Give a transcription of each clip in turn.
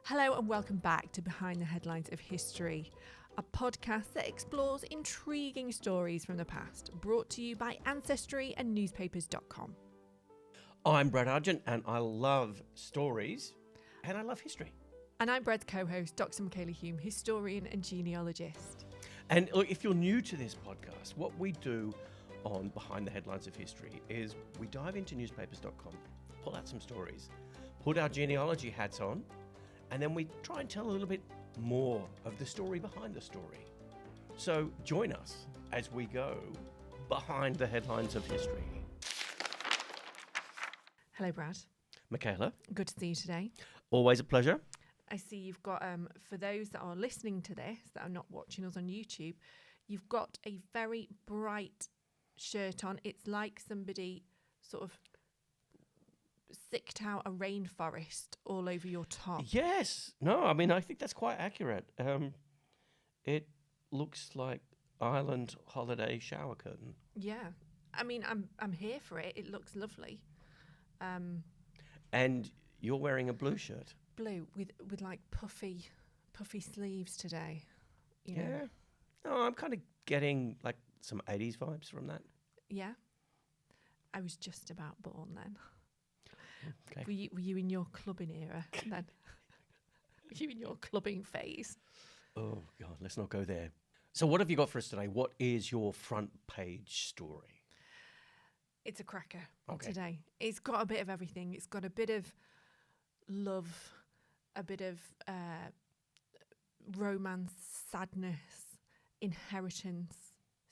Hello and welcome back to Behind the Headlines of History, a podcast that explores intriguing stories from the past, brought to you by Ancestry and newspapers.com. I'm Brad Argent and I love stories and I love history. And I'm Brad's co-host, Dr. Michala Hume, historian and genealogist. And look, if you're new to this podcast, what we do on Behind the Headlines of History is we dive into newspapers.com, pull out some stories, put our genealogy hats on, and then we try and tell a little bit more of the story behind the story. So join us as we go behind the headlines of history. Hello, Brad. Michala, Good to see you today. always a pleasure. I see you've got, for those that are listening to this, that are not watching us on YouTube, you've got a very bright shirt on. It's like somebody sort of sicked out a rainforest all over your top. Yes. No, I mean, I think that's quite accurate. It looks like island holiday shower curtain. Yeah. I mean, I'm here for it. It looks lovely. And you're wearing a blue shirt. Blue with like puffy sleeves today. You know? Yeah. No, I'm kind of getting like some 80s vibes from that. Yeah. I was just about born then. Okay. Were you in your clubbing era then? Were you in your clubbing phase? Oh, God, let's not go there. So what have you got for us today? What is your front page story? It's a cracker Okay. today. It's got a bit of everything. It's got a bit of love, a bit of romance, sadness, inheritance,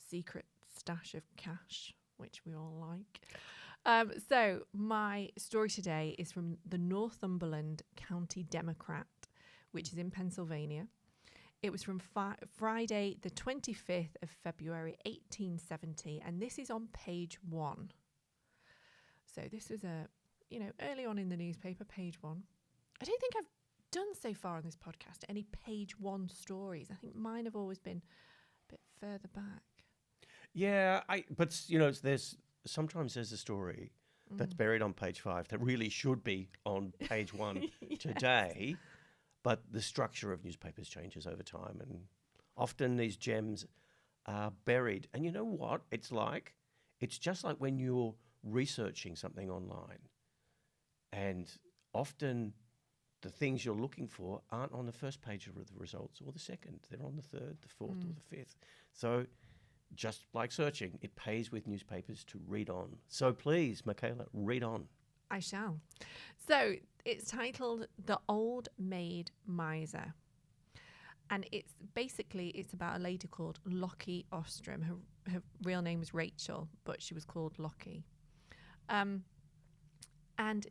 secret stash of cash, which we all like. So my story today is from the Northumberland County Democrat, which is in Pennsylvania. It was from Friday, the 25th of February, 1870, and this is on page 1. So this was early on in the newspaper, page 1. I don't think I've done so far on this podcast any page 1 stories. I think mine have always been a bit further back. Yeah, sometimes there's a story that's buried on page 5 that really should be on page 1 Yes. today, but the structure of newspapers changes over time, and often these gems are buried. And you know what it's like? It's just like when you're researching something online, and often the things you're looking for aren't on the first page of the results or the second. They're on the third, the fourth, or the fifth. So just like searching, it pays with newspapers to read on. So please, Michala, read on. I shall. So it's titled The Old Maid Miser. And it's about a lady called Lockie Ostrom. Her real name was Rachel, but she was called Lockie. And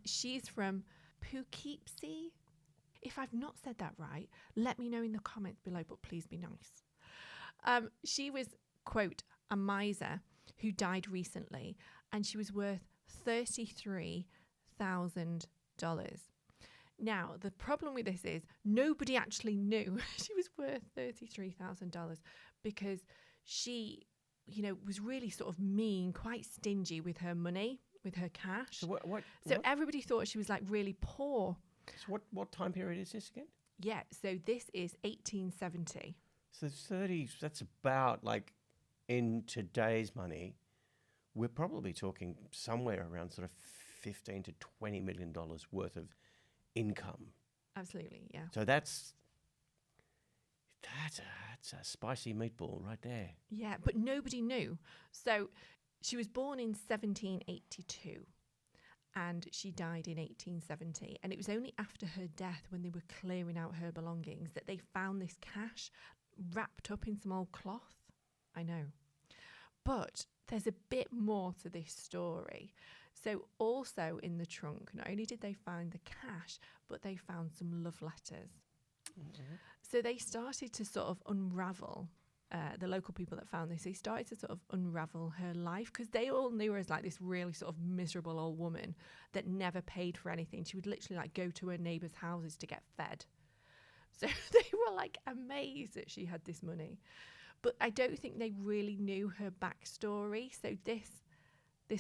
she's from Poughkeepsie. If I've not said that right, let me know in the comments below, but please be nice. She was, quote, a miser who died recently, and she was worth $33,000. Now, the problem with this is nobody actually knew she was worth $33,000 because she, was really sort of mean, quite stingy with her money, with her cash. So everybody thought she was like really poor. So what time period is this again? Yeah, so this is 1870. So 30, that's about like in today's money, we're probably talking somewhere around sort of $15 to $20 million worth of income. Absolutely, yeah. So that's a spicy meatball right there. Yeah, but nobody knew. So she was born in 1782 and she died in 1870. And it was only after her death, when they were clearing out her belongings, that they found this cash wrapped up in some old cloth. I know. But there's a bit more to this story. So also in the trunk, not only did they find the cash, but they found some love letters. Mm-hmm. So they started to sort of unravel, the local people that found this, they started to sort of unravel her life, because they all knew her as like this really sort of miserable old woman that never paid for anything. She would literally like go to her neighbours' houses to get fed. So they were like amazed that she had this money. But I don't think they really knew her backstory. So this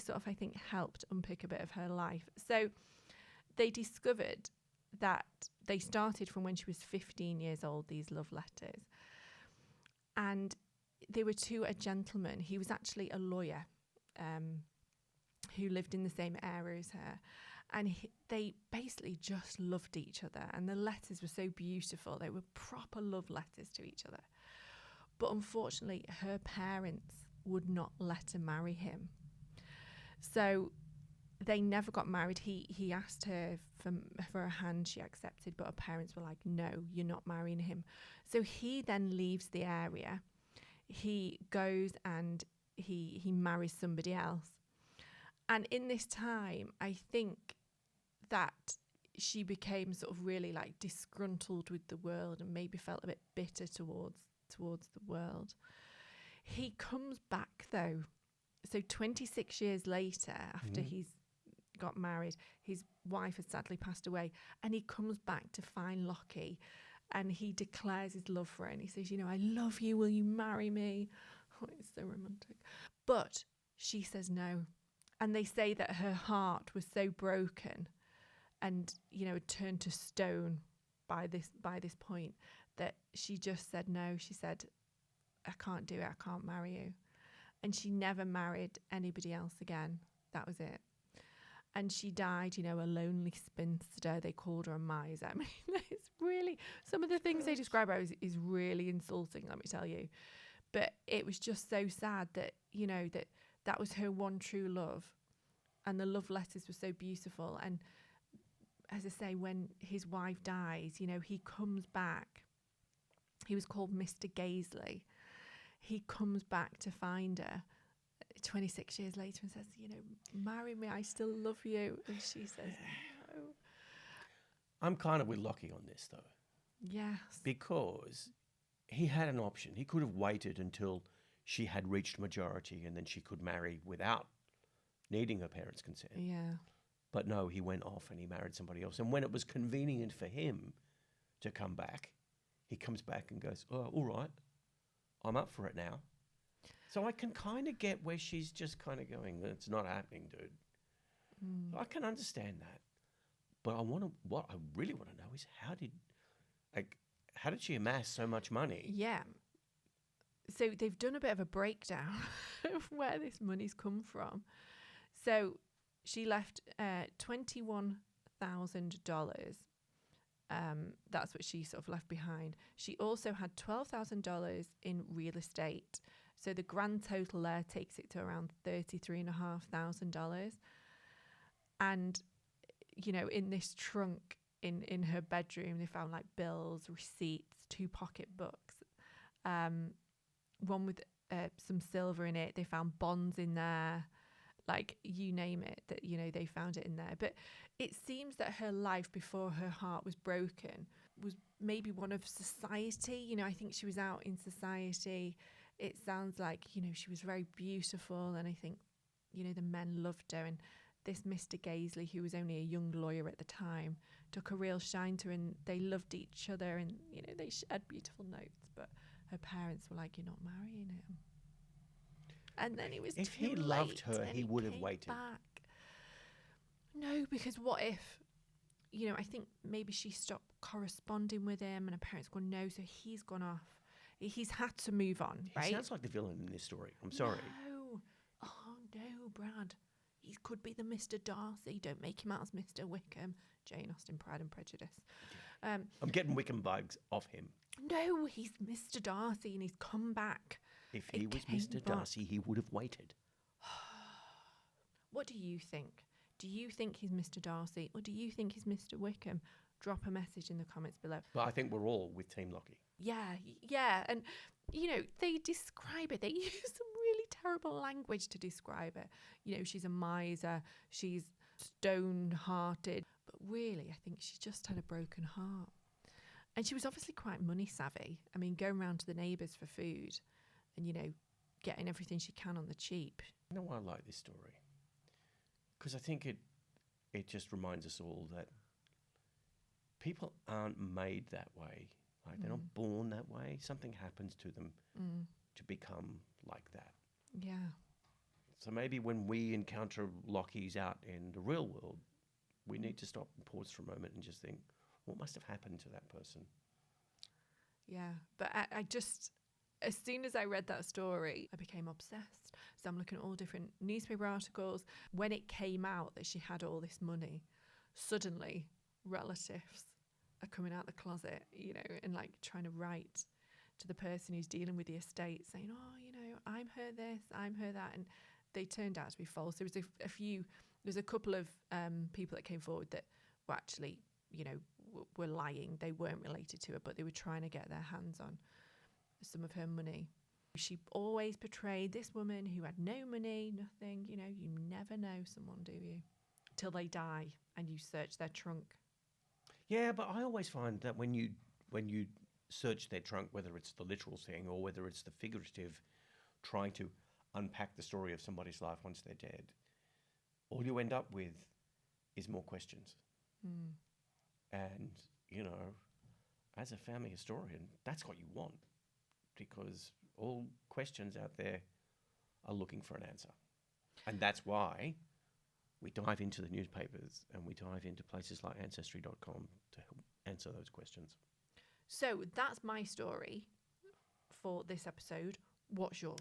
sort of, I think, helped unpick a bit of her life. So they discovered that they started from when she was 15 years old, these love letters. And they were to a gentleman. He was actually a lawyer who lived in the same area as her. And they basically just loved each other. And the letters were so beautiful. They were proper love letters to each other. But unfortunately, her parents would not let her marry him. So they never got married. He asked her for a hand. She accepted, but her parents were like, no, you're not marrying him. So he then leaves the area. He goes and he marries somebody else. And in this time, I think that she became sort of really like disgruntled with the world and maybe felt a bit bitter towards the world. He comes back though. So 26 years later, after he's got married, his wife has sadly passed away, and he comes back to find Lockie, and he declares his love for her, and he says, I love you, will you marry me? Oh, it's so romantic. But she says no. And they say that her heart was so broken and, had turned to stone by this point that she just said no. She said, I can't do it. I can't marry you. And she never married anybody else again. That was it. And she died, a lonely spinster. They called her a miser. I mean, it's really, some of the things they describe her as is really insulting, let me tell you. But it was just so sad that, that was her one true love. And the love letters were so beautiful. And as I say, when his wife dies, he comes back. He was called Mr. Gaisley. He comes back to find her 26 years later and says, marry me, I still love you. And she says, no. I'm kind of with Lockie on this, though. Yes. Because he had an option. He could have waited until she had reached majority and then she could marry without needing her parents' consent. Yeah. But no, he went off and he married somebody else. And when it was convenient for him to come back, he comes back and goes, oh, all right, I'm up for it now. So I can kind of get where she's just kind of going, it's not happening, dude. I can understand that. But what I really want to know is how did she amass so much money? Yeah. So they've done a bit of a breakdown of where this money's come from. So she left $21,000. That's what she sort of left behind. She also had $12,000 in real estate. So the grand total there takes it to around $33,500. And, in this trunk in her bedroom, they found like bills, receipts, 2 pocketbooks, one with some silver in it. They found bonds in there, like you name it, that, they found it in there. But it seems that her life before her heart was broken was maybe one of society. I think she was out in society. It sounds like, she was very beautiful, and I think, the men loved her. And this Mr. Gaisley, who was only a young lawyer at the time, took a real shine to her, and they loved each other, and, they shared beautiful notes. But her parents were like, you're not marrying him. And then it was if too he late, loved her, and he would have waited. Back. No, because what if, I think maybe she stopped corresponding with him, and her parents gone no, so he's gone off. He's had to move on, right? He sounds like the villain in this story. I'm sorry. No. Oh, no, Brad. He could be the Mr. Darcy. Don't make him out as Mr. Wickham. Jane Austen, Pride and Prejudice. I'm getting Wickham bugs off him. No, he's Mr. Darcy, and he's come back. If he was Mr. Darcy, he would have waited. What do you think? Do you think he's Mr. Darcy, or do you think he's Mr. Wickham? Drop a message in the comments below. Well, I think we're all with Team Lockie. Yeah. And, they describe it. They use some really terrible language to describe it. She's a miser. She's stone-hearted. But really, I think she just had a broken heart. And she was obviously quite money savvy. I mean, going round to the neighbours for food and, getting everything she can on the cheap. You know why I like this story? Because I think it just reminds us all that people aren't made that way. Like they're not born that way. Something happens to them to become like that. Yeah. So maybe when we encounter Lockies out in the real world, we need to stop and pause for a moment and just think, what must have happened to that person? Yeah, but I just, as soon as I read that story, I became obsessed. So I'm looking at all different newspaper articles. When it came out that she had all this money, suddenly relatives are coming out the closet, you know, and like trying to write to the person who's dealing with the estate saying, oh, you know, I'm her this, I'm her that. And they turned out to be false. There was there's a couple of people that came forward that were actually, you know, were lying. They weren't related to her, but they were trying to get their hands on some of her money. She always portrayed this woman who had no money, nothing. You know, you never know someone, do you? Till they die and you search their trunk. Yeah, but I always find that when you search their trunk, whether it's the literal thing or whether it's the figurative, trying to unpack the story of somebody's life once they're dead, all you end up with is more questions. Mm. And, you know, as a family historian, that's what you want, because all questions out there are looking for an answer. And that's why we dive into the newspapers and we dive into places like Ancestry.com to help answer those questions. So that's my story for this episode. What's yours?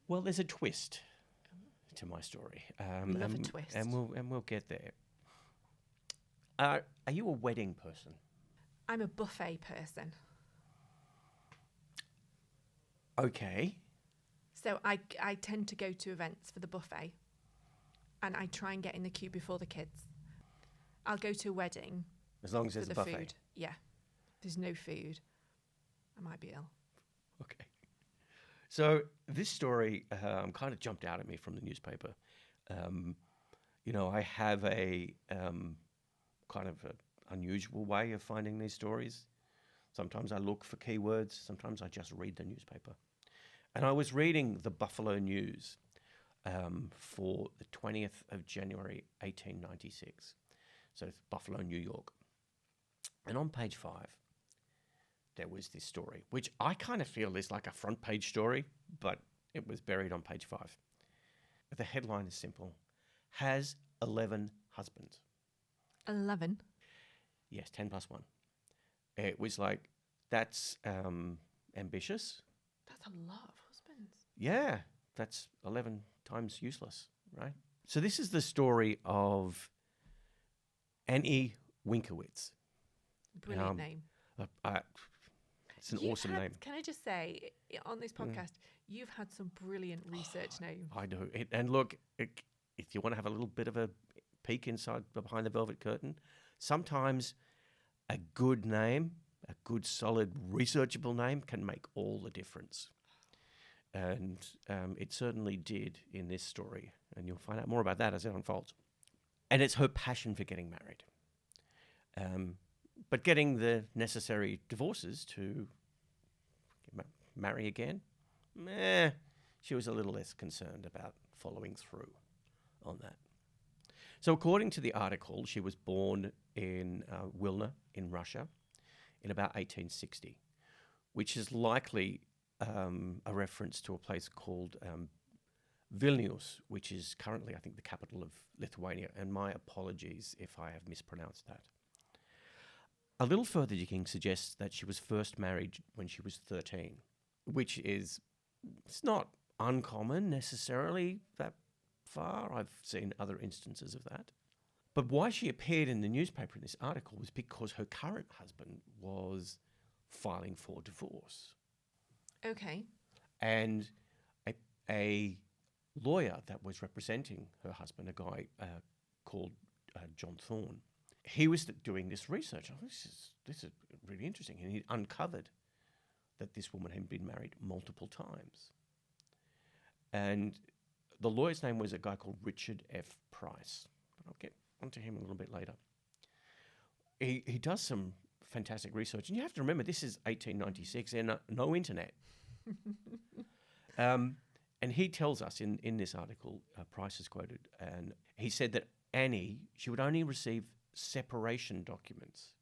Well, there's a twist to my story. Love a twist. And we'll get there. Are you a wedding person? I'm a buffet person. Okay. So I tend to go to events for the buffet and I try and get in the queue before the kids. I'll go to a wedding. As long as there's for a the buffet. Food. Yeah. If there's no food, I might be ill. Okay. So this story kind of jumped out at me from the newspaper. You know, I have a kind of an unusual way of finding these stories. Sometimes I look for keywords. Sometimes I just read the newspaper. And I was reading the Buffalo News for the 20th of January, 1896. So it's Buffalo, New York. And on page 5, there was this story, which I kind of feel is like a front page story, but it was buried on page 5. The headline is simple: has 11 husbands. 11? Yes, 10 plus 1. It was like, that's ambitious. That's a lot of husbands. Yeah, that's 11 times useless, right? So this is the story of Annie Winkowitz. Brilliant name. It's an awesome name. Can I just say, on this podcast, you've had some brilliant research names. I do. And look, if you want to have a little bit of a peek inside behind the velvet curtain, sometimes a good name, a good, solid, researchable name can make all the difference. And it certainly did in this story. And you'll find out more about that as it unfolds. And it's her passion for getting married. But getting the necessary divorces to marry again, she was a little less concerned about following through on that. So according to the article, she was born in Wilna in Russia in about 1860, which is likely a reference to a place called Vilnius, which is currently, I think, the capital of Lithuania. And my apologies if I have mispronounced that. A little further digging suggests that she was first married when she was 13, which is, it's not uncommon necessarily that far. I've seen other instances of that. But why she appeared in the newspaper in this article was because her current husband was filing for divorce. Okay. And a lawyer that was representing her husband, a guy called John Thorne, he was doing this research. Oh, this is really interesting. And he uncovered that this woman had been married multiple times. And the lawyer's name was a guy called Richard F. Price. But I'll get onto him a little bit later. He does some fantastic research. And you have to remember, this is 1896 and no internet. And he tells us in this article, Price is quoted, and he said that Annie, she would only receive separation documents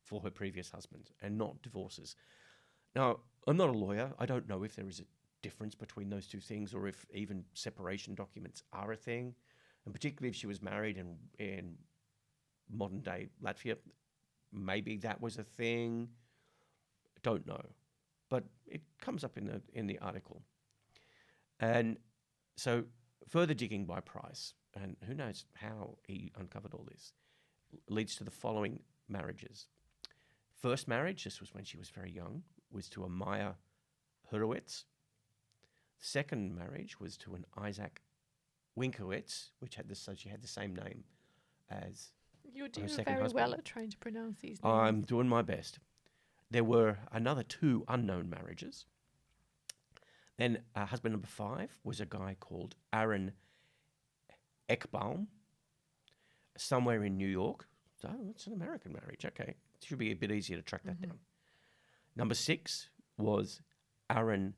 for her previous husband and not divorces. Now, I'm not a lawyer. I don't know if there is a difference between those two things or if even separation documents are a thing. And particularly if she was married in modern day Latvia. Maybe that was a thing. Don't know, but it comes up in the article. And so further digging by Price, and who knows how he uncovered all this, leads to the following marriages. First marriage, this was when she was very young, was to a Maya Hurwitz. Second marriage was to an Isaac Winkowitz, which had she had the same name as You're her doing second very husband. well at trying to pronounce these names. I'm doing my best. There were another 2 unknown marriages. Then husband number 5 was a guy called Aaron Eckbaum, somewhere in New York. So it's an American marriage. Okay, it should be a bit easier to track that down. Number 6 was Aaron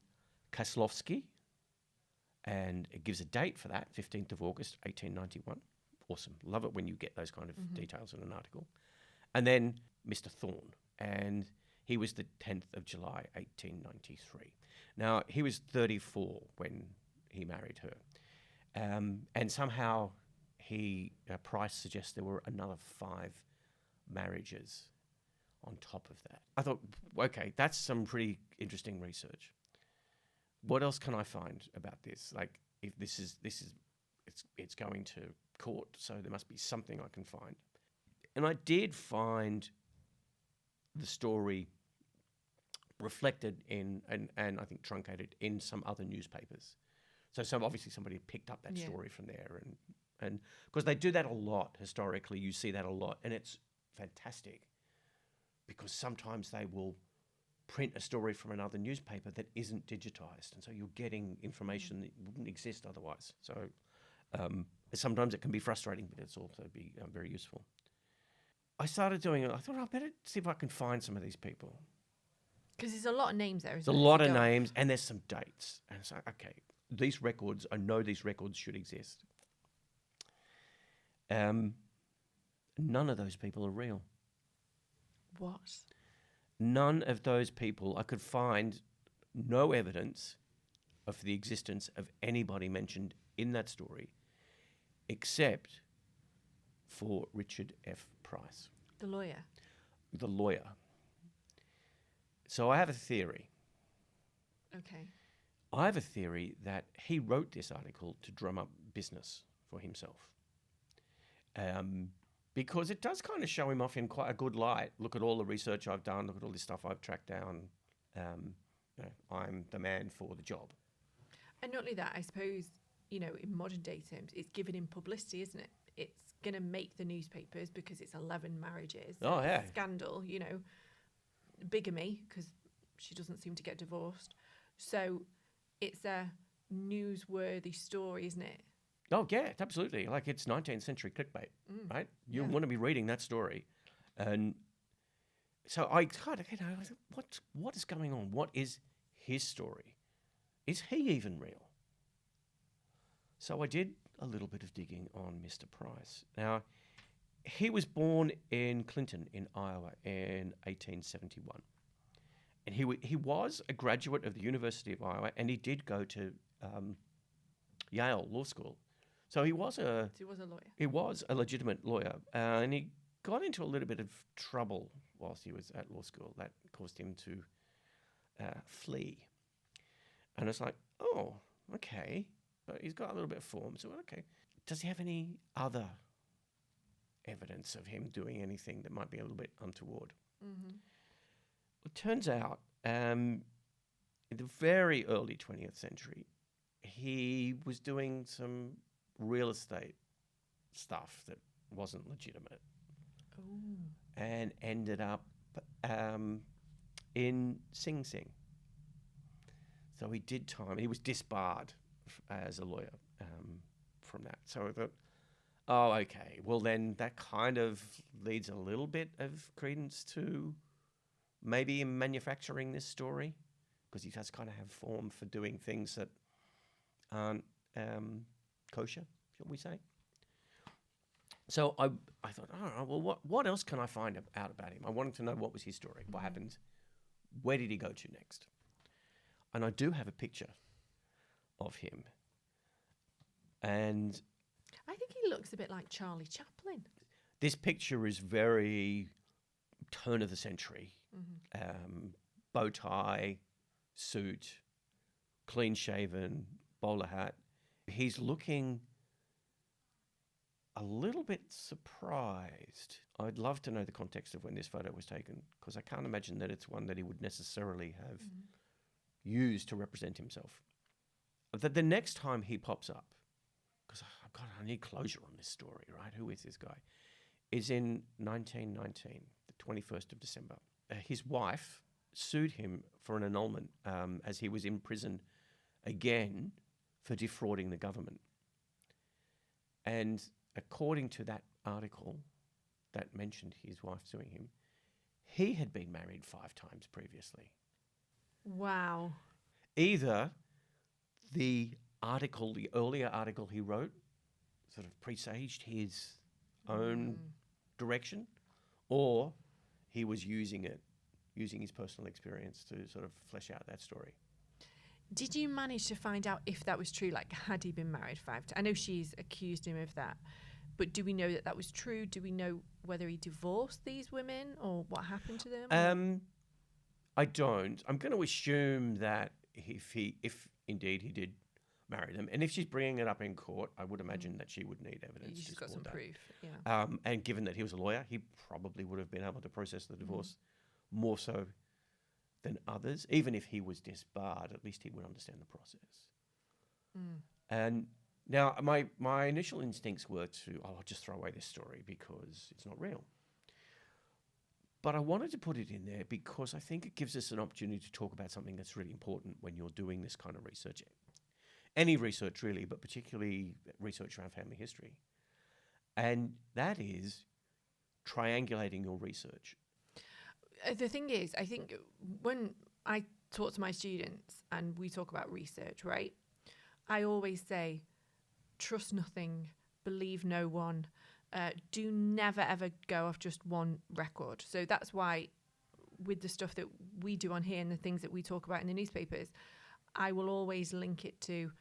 Kaslovsky, and it gives a date for that, 15th of August, 1891. Awesome. Love it when you get those kind of details in an article. And then Mr. Thorne, and he was the 10th of July, 1893. Now, he was 34 when he married her. And somehow Price suggests there were another 5 marriages on top of that. I thought, okay, that's some pretty interesting research. What else can I find about this? Like, if it's going to court, so there must be something I can find. And I did find the story reflected in, and I think truncated in some other newspapers. So obviously somebody picked up that story from there, and because they do that a lot historically, you see that a lot, and it's fantastic because sometimes they will print a story from another newspaper that isn't digitized, and so you're getting information that wouldn't exist otherwise. So sometimes it can be frustrating, but it's also be very useful. I started doing it. I thought, I better see if I can find some of these people. Because there's a lot of names there, There's isn't a there? lot of names, and there's some dates. And it's like, okay, these records, I know these records should exist. None of those people are real. What? None of those people, I could find no evidence of the existence of anybody mentioned in that story, except for Richard F. Price. The lawyer. The lawyer. So I have a theory. Okay. I have a theory that he wrote this article to drum up business for himself. Because it does kind of show him off in quite a good light. Look at all the research I've done. Look at all this stuff I've tracked down. I'm the man for the job. And not only that, I suppose, in modern day terms, it's given him publicity, isn't it? It's going to make the newspapers because it's 11 marriages. Oh, yeah. Scandal, bigamy, because she doesn't seem to get divorced. So it's a newsworthy story, isn't it? Oh, yeah, absolutely. Like, it's 19th century clickbait, right? You want to be reading that story. And so I kind of, I was like, what is going on? What is his story? Is he even real? So I did a little bit of digging on Mr. Price. Now, he was born in Clinton in Iowa in 1871. And he was a graduate of the University of Iowa, and he did go to Yale Law School. So he was a lawyer. He was a legitimate lawyer, and he got into a little bit of trouble whilst he was at law school. That caused him to flee. And it's like, oh, okay, but he's got a little bit of form. So okay, does he have any other evidence of him doing anything that might be a little bit untoward? Mm-hmm. It turns out, in the very early 20th century, he was doing some real estate stuff that wasn't legitimate. Ooh. And ended up in Sing Sing. So he did time. He was disbarred as a lawyer from that. So I thought, oh, okay. Well, then that kind of leads a little bit of credence to maybe him manufacturing this story, because he does kind of have form for doing things that aren't kosher, shall we say. So I thought, all right, well, what else can I find out about him? I wanted to know what was his story, what happened, where did he go to next? And I do have a picture of him. And I think he looks a bit like Charlie Chaplin. This picture is very turn of the century. Bow tie, suit, clean shaven, bowler hat. He's looking a little bit surprised. I'd love to know the context of when this photo was taken, because I can't imagine that it's one that he would necessarily have used to represent himself. The next time he pops up, because I need closure on this story, right? Who is this guy? Is in 1919, the 21st of December. His wife sued him for an annulment as he was in prison again for defrauding the government. And according to that article that mentioned his wife suing him, he had been married 5 times previously. Wow. Either the earlier article he wrote sort of presaged his own direction, or he was using his personal experience to sort of flesh out that story. Did you manage to find out if that was true? Like, had he been married 5 times? I know she's accused him of that, but do we know that was true? Do we know whether he divorced these women or what happened to them? I don't. I'm going to assume that if indeed he did marry them, and if she's bringing it up in court, I would imagine that she would need evidence. She's got some proof, yeah. And given that he was a lawyer, he probably would have been able to process the divorce more so than others. Even if he was disbarred, at least he would understand the process. And now my initial instincts were I'll just throw away this story because it's not real. But I wanted to put it in there because I think it gives us an opportunity to talk about something that's really important when you're doing this kind of research. Any research, really, but particularly research around family history. And that is triangulating your research. The thing is, I think when I talk to my students and we talk about research, right, I always say, trust nothing, believe no one. Do never, ever go off just one record. So that's why with the stuff that we do on here and the things that we talk about in the newspapers, I will always link it to,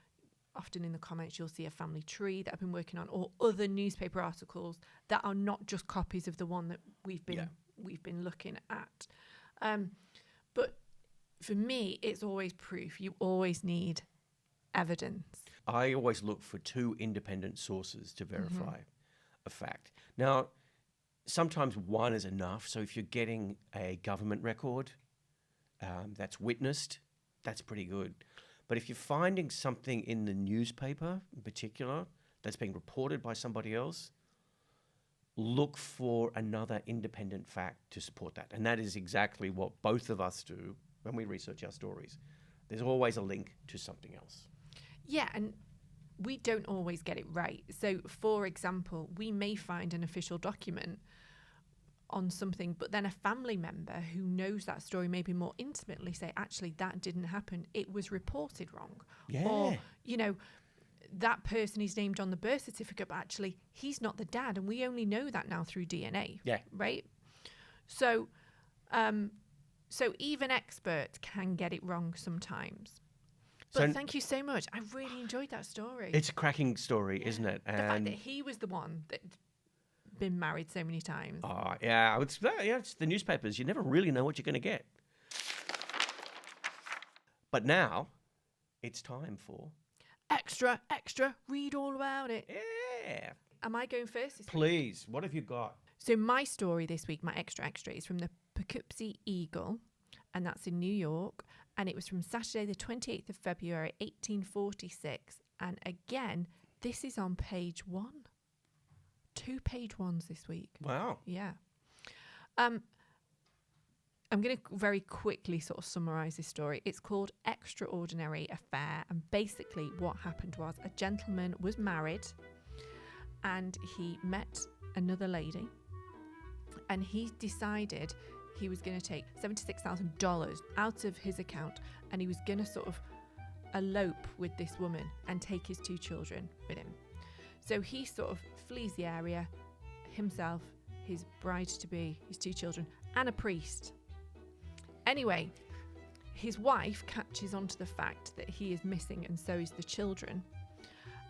often in the comments, you'll see a family tree that I've been working on, or other newspaper articles that are not just copies of the one that we've been looking at. But for me, it's always proof. You always need evidence. I always look for 2 independent sources to verify a fact. Now, sometimes one is enough. So if you're getting a government record that's witnessed, that's pretty good. But if you're finding something in the newspaper in particular that's being reported by somebody else, look for another independent fact to support that. And that is exactly what both of us do when we research our stories. There's always a link to something else. Yeah, and we don't always get it right. So, for example, we may find an official document on something, but then a family member who knows that story maybe more intimately say, actually, that didn't happen. It was reported wrong. Yeah. Or, that person is named on the birth certificate, but actually he's not the dad. And we only know that now through DNA. Yeah. Right? So, so even experts can get it wrong sometimes. But thank you so much. I really enjoyed that story. It's a cracking story, isn't it? And the fact that he was the one that been married so many times. Oh, yeah. It's the newspapers. You never really know what you're going to get. But now it's time for... Extra, read all about it. Yeah. Am I going first this week? Please. What have you got? So my story this week, my extra, is from the Poughkeepsie Eagle, and that's in New York. And it was from Saturday, the 28th of February, 1846. And again, this is on page 1. 2 page 1s this week. Wow. Yeah. I'm going to very quickly sort of summarise this story. It's called Extraordinary Affair. And basically what happened was a gentleman was married and he met another lady. And he decided he was going to take $76,000 out of his account and he was going to sort of elope with this woman and take his 2 children with him. So he sort of flees the area, himself, his bride-to-be, his 2 children, and a priest. Anyway, his wife catches on to the fact that he is missing and so is the children.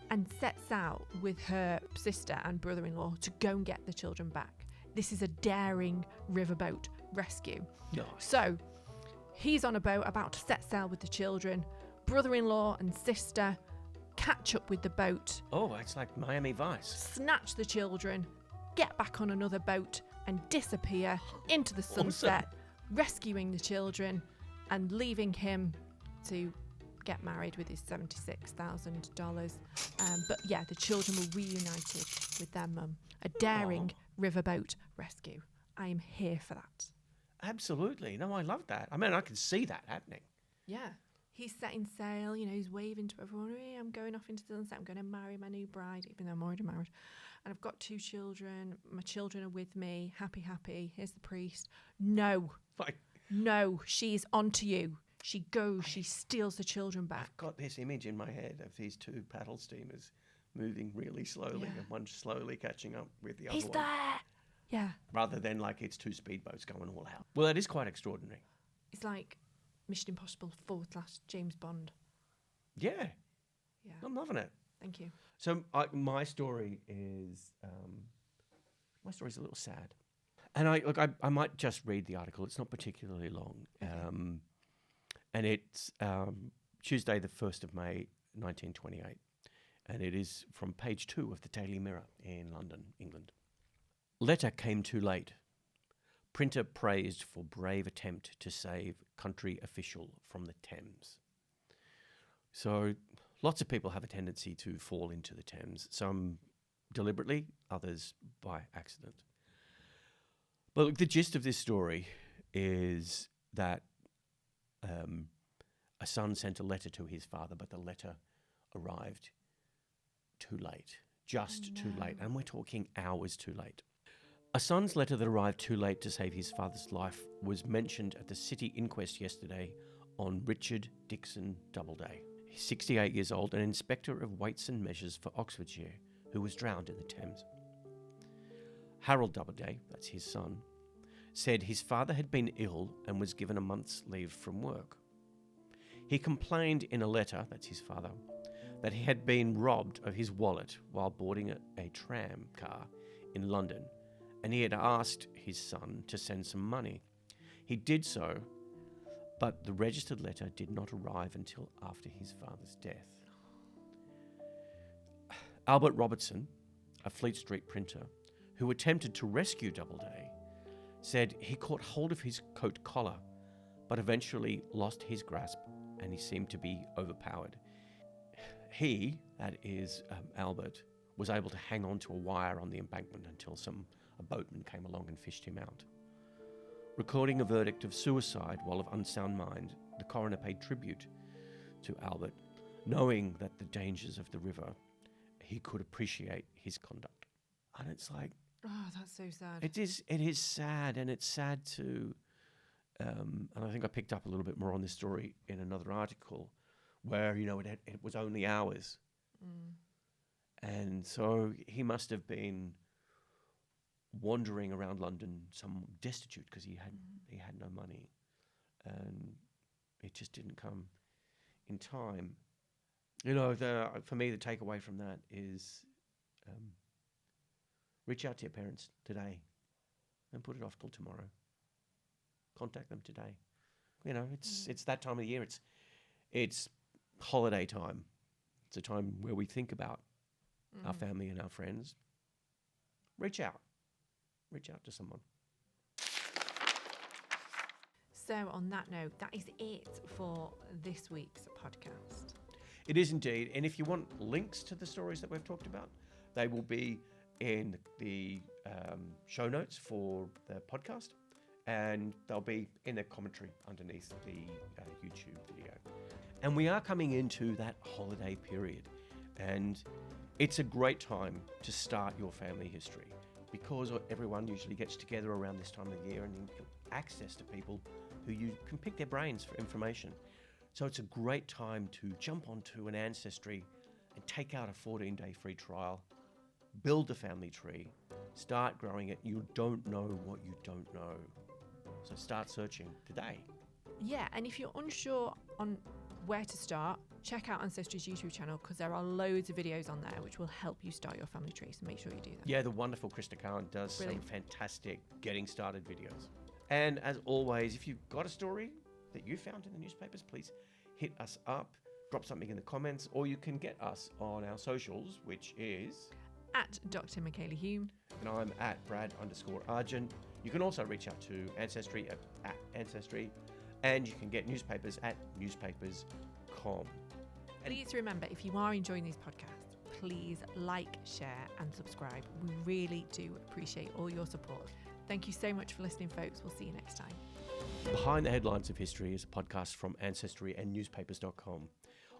and sets out with her sister and brother-in-law to go and get the children back. This is a daring riverboat rescue. Nice. So he's on a boat about to set sail with the children. Brother-in-law and sister catch up with the boat, Oh, it's like Miami Vice. snatch the children, get back on another boat and disappear into the sunset, rescuing the children and leaving him to get married with his $76,000. But yeah, the children were reunited with their mum. A daring riverboat rescue. I am here for that. Absolutely. No, I love that. I mean, I can see that happening. Yeah. He's setting sail, you know, he's waving to everyone, hey, I'm going off into the sunset, I'm going to marry my new bride, even though I'm already married. And I've got 2 children, my children are with me, happy, here's the priest. No, Like, no, she's onto you. She goes, she steals the children back. I've got this image in my head of these 2 paddle steamers moving really slowly and one slowly catching up with the other He's one. there. Yeah. Rather than like it's 2 speedboats going all out. Well, that is quite extraordinary. It's like Mission Impossible / James Bond. Yeah. Yeah. I'm loving it. Thank you. So my story is a little sad, and I might just read the article. It's not particularly long, and it's Tuesday, the 1st of May, 1928, and it is from page 2 of the Daily Mirror in London, England. Letter came too late. Printer praised for brave attempt to save country official from the Thames. So lots of people have a tendency to fall into the Thames, some deliberately, others by accident. But look, the gist of this story is that a son sent a letter to his father, but the letter arrived too late, just too late. And we're talking hours too late. A son's letter that arrived too late to save his father's life was mentioned at the city inquest yesterday on Richard Dixon Doubleday. He's 68 years old, an inspector of weights and measures for Oxfordshire, who was drowned in the Thames. Harold Doubleday, that's his son, said his father had been ill and was given a month's leave from work. He complained in a letter, that's his father, that he had been robbed of his wallet while boarding a tram car in London, and he had asked his son to send some money. He did so, but the registered letter did not arrive until after his father's death. Albert Robertson, a Fleet Street printer, who attempted to rescue Doubleday, said he caught hold of his coat collar, but eventually lost his grasp and he seemed to be overpowered. He, that is Albert, was able to hang on to a wire on the embankment until a boatman came along and fished him out. Recording a verdict of suicide while of unsound mind, the coroner paid tribute to Albert, knowing that the dangers of the river, he could appreciate his conduct. And it's like, Oh, that's so sad. It is sad, and it's sad to, and I think I picked up a little bit more on this story in another article, where it was only hours, and so he must have been wandering around London, some destitute because he had no money, and it just didn't come in time. For me, the takeaway from that is. Reach out to your parents today and put it off till tomorrow. Contact them today. It's that time of the year. It's holiday time. It's a time where we think about our family and our friends. Reach out. Reach out to someone. So on that note, that is it for this week's podcast. It is indeed. And if you want links to the stories that we've talked about, they will be in the show notes for the podcast, and they'll be in the commentary underneath the YouTube video. And we are coming into that holiday period, and it's a great time to start your family history because everyone usually gets together around this time of the year and you get access to people who you can pick their brains for information. So it's a great time to jump onto an Ancestry and take out a 14-day free trial. Build a family tree, start growing it. You don't know what you don't know. So start searching today. Yeah, and if you're unsure on where to start, check out Ancestry's YouTube channel because there are loads of videos on there which will help you start your family tree. So make sure you do that. Yeah, the wonderful Krista Khan does Brilliant. some fantastic getting started videos. And as always, if you've got a story that you found in the newspapers, please hit us up, drop something in the comments, or you can get us on our socials, which is At Dr. Michala Hume. and I'm at Brad_Argent. You can also reach out to Ancestry at Ancestry, and you can get newspapers at newspapers.com. Please remember, if you are enjoying these podcasts, please like, share, and subscribe. We really do appreciate all your support. Thank you so much for listening, folks. We'll see you next time. Behind the Headlines of History is a podcast from Ancestry and newspapers.com.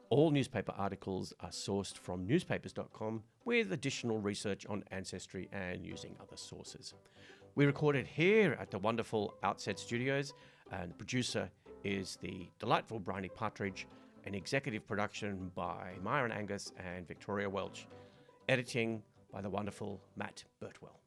All newspaper articles are sourced from newspapers.com with additional research on Ancestry and using other sources. We recorded here at the wonderful Outset Studios, and the producer is the delightful Bryony Partridge, and executive production by Myron Angus and Victoria Welch. Editing by the wonderful Matt Birtwell.